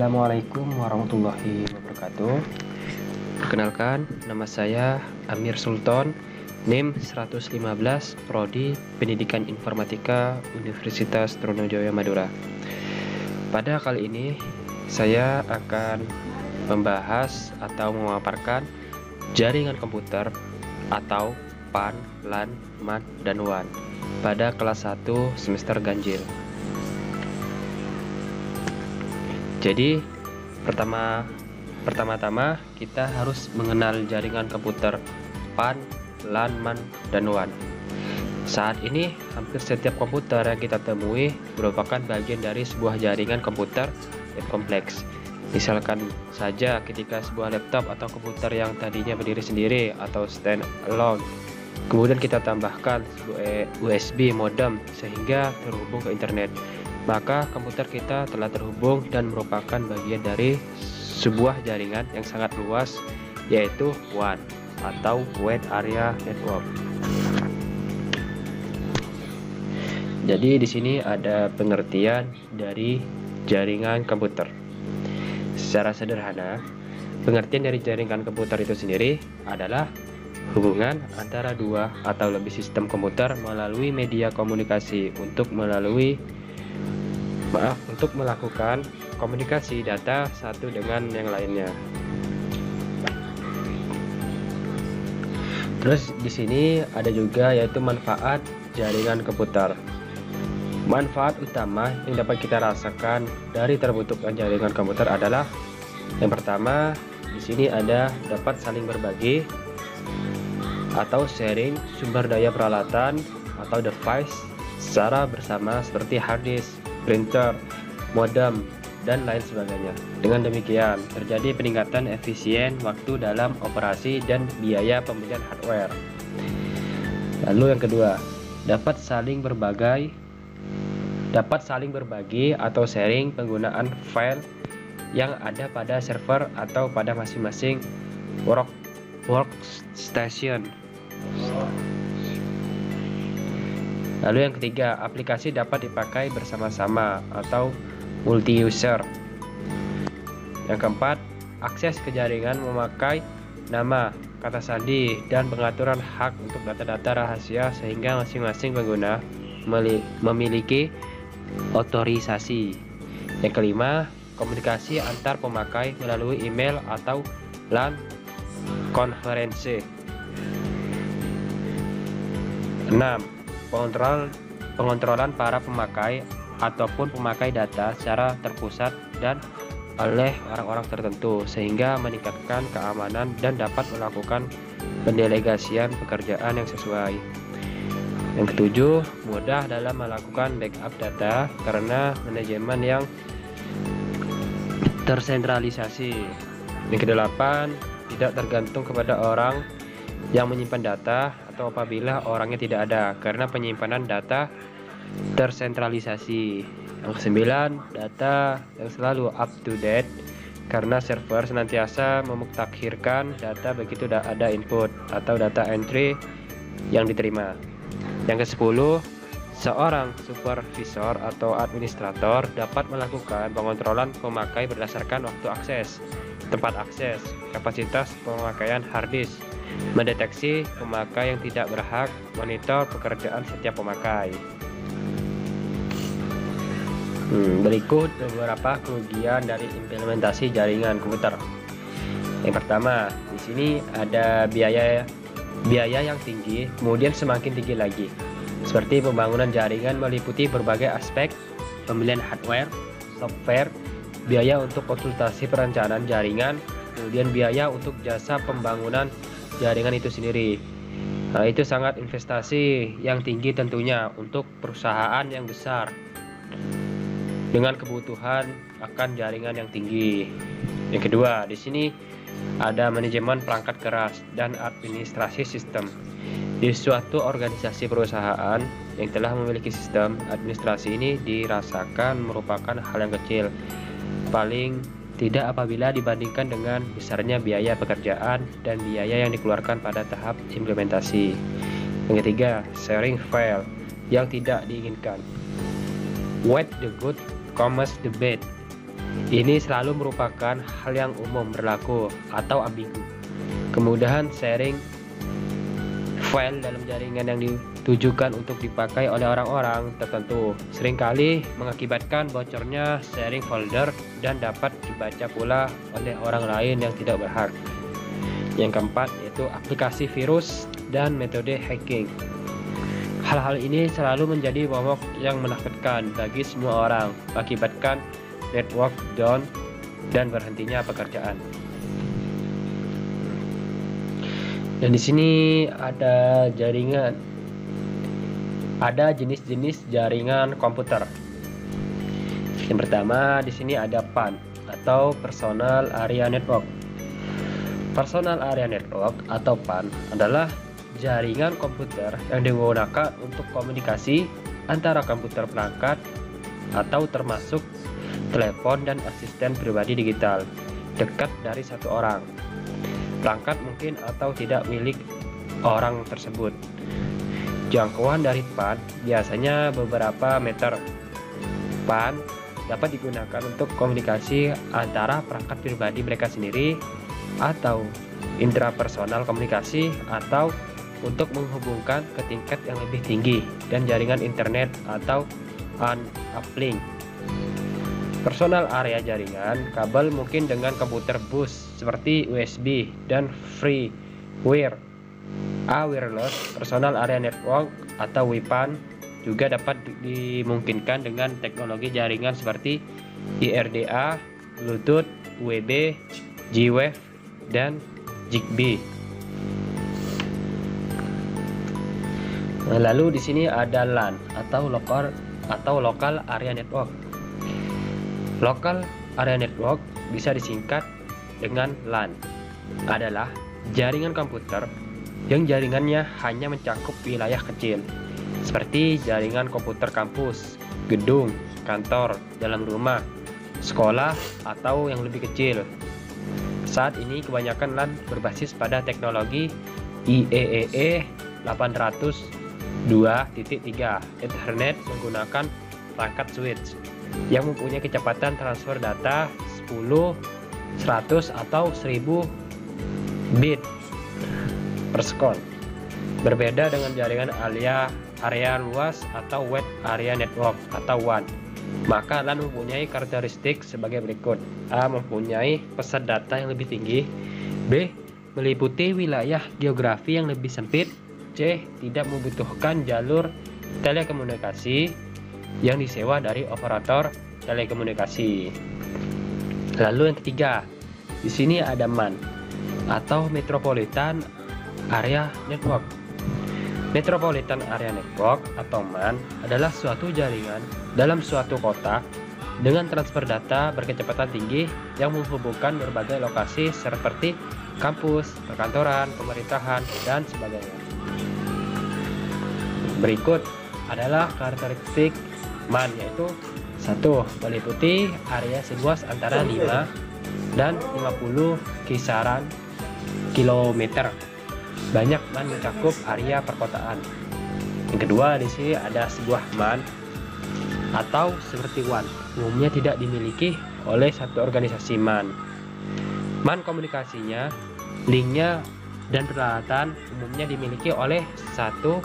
Assalamualaikum warahmatullahi wabarakatuh. Perkenalkan, nama saya Amir Sultan, NIM 115, Prodi Pendidikan Informatika Universitas Trunojoyo Madura. Pada kali ini, saya akan membahas atau memaparkan jaringan komputer atau PAN, LAN, MAN, dan WAN pada kelas 1 semester ganjil. Jadi pertama-tama kita harus mengenal jaringan komputer PAN, LAN, MAN, dan WAN. Saat ini hampir setiap komputer yang kita temui merupakan bagian dari sebuah jaringan komputer yang kompleks. Misalkan saja ketika sebuah laptop atau komputer yang tadinya berdiri sendiri atau stand alone, kemudian kita tambahkan sebuah USB modem sehingga terhubung ke internet, maka komputer kita telah terhubung dan merupakan bagian dari sebuah jaringan yang sangat luas, yaitu WAN atau Wide Area Network. Jadi di sini ada pengertian dari jaringan komputer. Secara sederhana, pengertian dari jaringan komputer itu sendiri adalah hubungan antara dua atau lebih sistem komputer melalui media komunikasi untuk melakukan komunikasi data satu dengan yang lainnya. Terus di sini ada juga yaitu manfaat jaringan komputer. Manfaat utama yang dapat kita rasakan dari terbentuknya jaringan komputer adalah yang pertama, di sini ada dapat saling berbagi atau sharing sumber daya peralatan atau device secara bersama seperti hard disk, printer, modem, dan lain sebagainya. Dengan demikian, terjadi peningkatan efisien waktu dalam operasi dan biaya pembelian hardware. Lalu yang kedua, dapat saling berbagi atau sharing penggunaan file yang ada pada server atau pada masing-masing workstation. Lalu yang ketiga, aplikasi dapat dipakai bersama-sama atau multi-user. Yang keempat, akses ke jaringan memakai nama, kata sandi, dan pengaturan hak untuk data-data rahasia sehingga masing-masing pengguna memiliki otorisasi. Yang kelima, komunikasi antar pemakai melalui email atau LAN konferensi. 6. Pengontrolan para pemakai ataupun pemakai data secara terpusat dan oleh orang-orang tertentu sehingga meningkatkan keamanan dan dapat melakukan pendelegasian pekerjaan yang sesuai. Yang ketujuh, mudah dalam melakukan backup data karena manajemen yang tersentralisasi. Yang kedelapan, tidak tergantung kepada orang yang menyimpan data atau apabila orangnya tidak ada karena penyimpanan data tersentralisasi. Yang kesembilan, data yang selalu up to date karena server senantiasa memutakhirkan data begitu ada input atau data entry yang diterima. Yang kesepuluh, seorang supervisor atau administrator dapat melakukan pengontrolan pemakai berdasarkan waktu akses, tempat akses, kapasitas pemakaian hard disk, mendeteksi pemakai yang tidak berhak, monitor pekerjaan setiap pemakai. Berikut beberapa kerugian dari implementasi jaringan komputer. Yang pertama, di sini ada biaya yang tinggi, kemudian semakin tinggi lagi. Seperti pembangunan jaringan meliputi berbagai aspek, pembelian hardware, software, biaya untuk konsultasi perencanaan jaringan, kemudian biaya untuk jasa pembangunan jaringan itu sendiri. Nah, itu sangat investasi yang tinggi tentunya untuk perusahaan yang besar dengan kebutuhan akan jaringan yang tinggi. Yang kedua, di sini ada manajemen perangkat keras dan administrasi sistem. Di suatu organisasi perusahaan yang telah memiliki sistem administrasi ini dirasakan merupakan hal yang kecil, paling tidak apabila dibandingkan dengan besarnya biaya pekerjaan dan biaya yang dikeluarkan pada tahap implementasi. Yang ketiga, sharing file yang tidak diinginkan. What the good comes the bad. Ini selalu merupakan hal yang umum berlaku atau ambigu. Kemudahan sharing file dalam jaringan yang ditujukan untuk dipakai oleh orang-orang tertentu seringkali mengakibatkan bocornya sharing folder dan dapat dibaca pula oleh orang lain yang tidak berhak. Yang keempat yaitu aplikasi virus dan metode hacking. Hal-hal ini selalu menjadi momok yang menakutkan bagi semua orang, mengakibatkan network down dan berhentinya pekerjaan. Dan di sini ada jenis-jenis jaringan komputer. Yang pertama di sini ada PAN atau Personal Area Network. Personal Area Network atau PAN adalah jaringan komputer yang digunakan untuk komunikasi antara komputer perangkat atau termasuk telepon dan asisten pribadi digital dekat dari satu orang. Perangkat mungkin atau tidak milik orang tersebut. Jangkauan dari PAN biasanya beberapa meter. PAN dapat digunakan untuk komunikasi antara perangkat pribadi mereka sendiri atau intrapersonal komunikasi atau untuk menghubungkan ke tingkat yang lebih tinggi dan jaringan internet atau uplink. Personal area jaringan kabel mungkin dengan komputer bus seperti USB dan freeware. Wireless Personal Area Network atau WPAN juga dapat dimungkinkan dengan teknologi jaringan seperti IRDA, Bluetooth, UWB, G-Wave, dan Zigbee. Lalu di sini ada LAN atau Local Area Network. Local Area Network bisa disingkat dengan LAN, adalah jaringan komputer yang jaringannya hanya mencakup wilayah kecil, seperti jaringan komputer kampus, gedung, kantor, dalam rumah, sekolah, atau yang lebih kecil. Saat ini kebanyakan LAN berbasis pada teknologi IEEE 802.3 Ethernet menggunakan perangkat switch yang mempunyai kecepatan transfer data 10, 100 atau 1000 bit per second. Berbeda dengan jaringan area luas atau Wide Area Network atau WAN. Maka LAN mempunyai karakteristik sebagai berikut. A. Mempunyai pesan data yang lebih tinggi. B. Meliputi wilayah geografi yang lebih sempit. C. Tidak membutuhkan jalur telekomunikasi yang disewa dari operator telekomunikasi. Lalu yang ketiga, di sini ada MAN atau Metropolitan Area Network. Metropolitan Area Network atau MAN adalah suatu jaringan dalam suatu kota dengan transfer data berkecepatan tinggi yang menghubungkan berbagai lokasi seperti kampus, perkantoran, pemerintahan, dan sebagainya. Berikut adalah karakteristik MAN, yaitu 1. Meliputi area seluas antara 5 dan 50 kisaran kilometer. Banyak MAN mencakup area perkotaan. Yang kedua, di sini ada sebuah MAN atau seperti WAN, umumnya tidak dimiliki oleh satu organisasi MAN. MAN komunikasinya, linknya, dan peralatan umumnya dimiliki oleh satu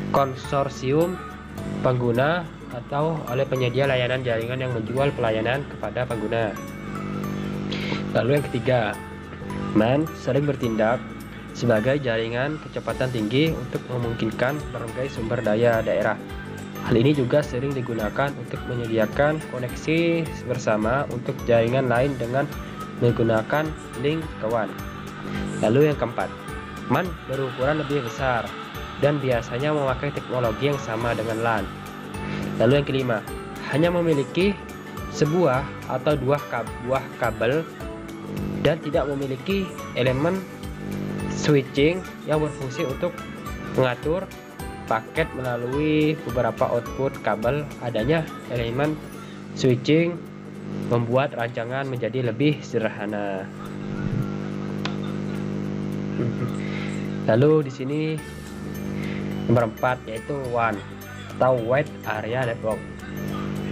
konsorsium pengguna atau oleh penyedia layanan jaringan yang menjual pelayanan kepada pengguna. Lalu yang ketiga, MAN sering bertindak sebagai jaringan kecepatan tinggi untuk memungkinkan berbagai sumber daya daerah. Hal ini juga sering digunakan untuk menyediakan koneksi bersama untuk jaringan lain dengan menggunakan link ke WAN. Lalu yang keempat, MAN berukuran lebih besar dan biasanya memakai teknologi yang sama dengan LAN. Lalu yang kelima, hanya memiliki sebuah atau dua buah kabel dan tidak memiliki elemen switching yang berfungsi untuk mengatur paket melalui beberapa output kabel. Adanya elemen switching membuat rancangan menjadi lebih sederhana. Lalu di sini nomor 4 yaitu WAN atau Wide Area Network.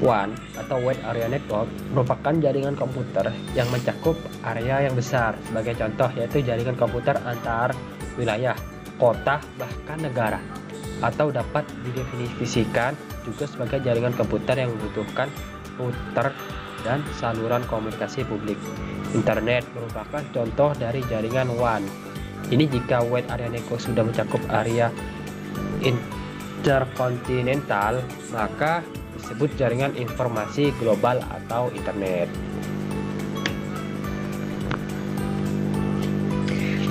WAN atau Wide Area Network merupakan jaringan komputer yang mencakup area yang besar. Sebagai contoh yaitu jaringan komputer antar wilayah, kota, bahkan negara. Atau dapat didefinisikan juga sebagai jaringan komputer yang membutuhkan router dan saluran komunikasi publik. Internet merupakan contoh dari jaringan WAN. Ini jika Wide Area Network sudah mencakup area interkontinental, maka disebut jaringan informasi global atau internet.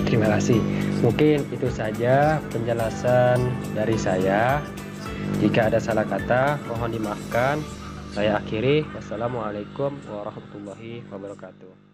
Terima kasih. Mungkin itu saja penjelasan dari saya. Jika ada salah kata, mohon dimaafkan. Saya akhiri. Wassalamualaikum warahmatullahi wabarakatuh.